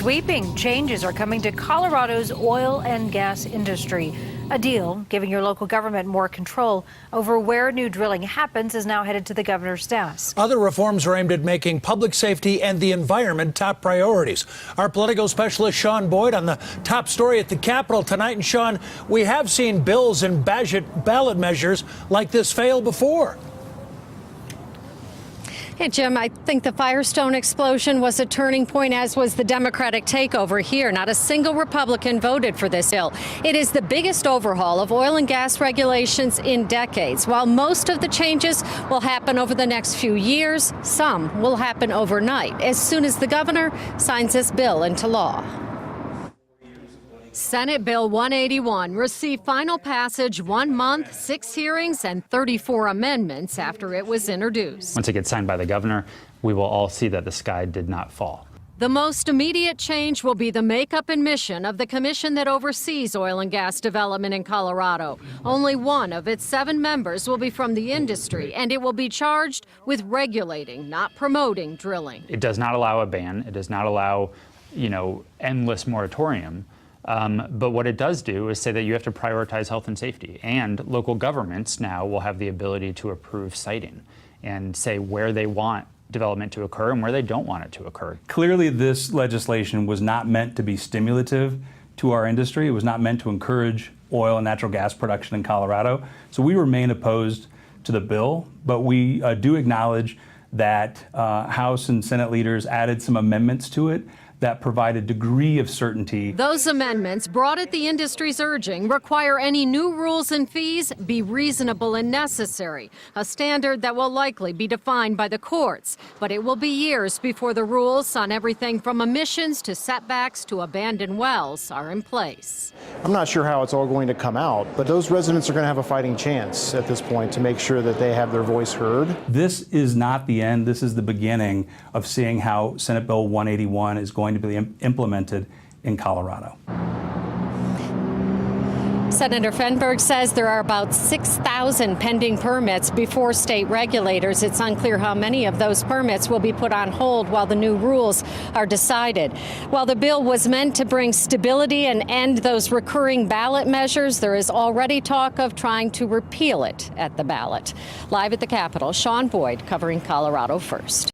Sweeping changes are coming to Colorado's oil and gas industry. A deal giving your local government more control over where new drilling happens is now headed to the governor's desk. Other reforms are aimed at making public safety and the environment top priorities. Our political specialist Sean Boyd on the top story at the Capitol tonight. And Sean, we have seen bills and ballot measures like this fail before. Hey, Jim, I think the Firestone explosion was a turning point, as was the Democratic takeover here. Not a single Republican voted for this bill. It is the biggest overhaul of oil and gas regulations in decades. While most of the changes will happen over the next few years, some will happen overnight, as soon as the governor signs this bill into law. Senate Bill 181 received final passage 1 month, 6 hearings, and 34 amendments after it was introduced. Once it gets signed by the governor, we will all see that the sky did not fall. The most immediate change will be the makeup and mission of the commission that oversees oil and gas development in Colorado. Only one of its 7 members will be from the industry, and it will be charged with regulating, not promoting drilling. It does not allow a ban. It does not allow, endless moratorium. But what it does do is say that you have to prioritize health and safety, and local governments now will have the ability to approve siting and say where they want development to occur and where they don't want it to occur. Clearly, this legislation was not meant to be stimulative to our industry. It was not meant to encourage oil and natural gas production in Colorado. So we remain opposed to the bill, but we do acknowledge that House and Senate leaders added some amendments to it that provide a degree of certainty. Those amendments, brought at the industry's urging, require any new rules and fees be reasonable and necessary, a standard that will likely be defined by the courts. But it will be years before the rules on everything from emissions to setbacks to abandoned wells are in place. I'm not sure how it's all going to come out, but those residents are going to have a fighting chance at this point to make sure that they have their voice heard. This is not the end. This is the beginning of seeing how Senate Bill 181 is going to be implemented in Colorado. Senator Fenberg says there are about 6,000 pending permits before state regulators. It's unclear how many of those permits will be put on hold while the new rules are decided. While the bill was meant to bring stability and end those recurring ballot measures, there is already talk of trying to repeal it at the ballot. Live at the Capitol, Sean Boyd covering Colorado First.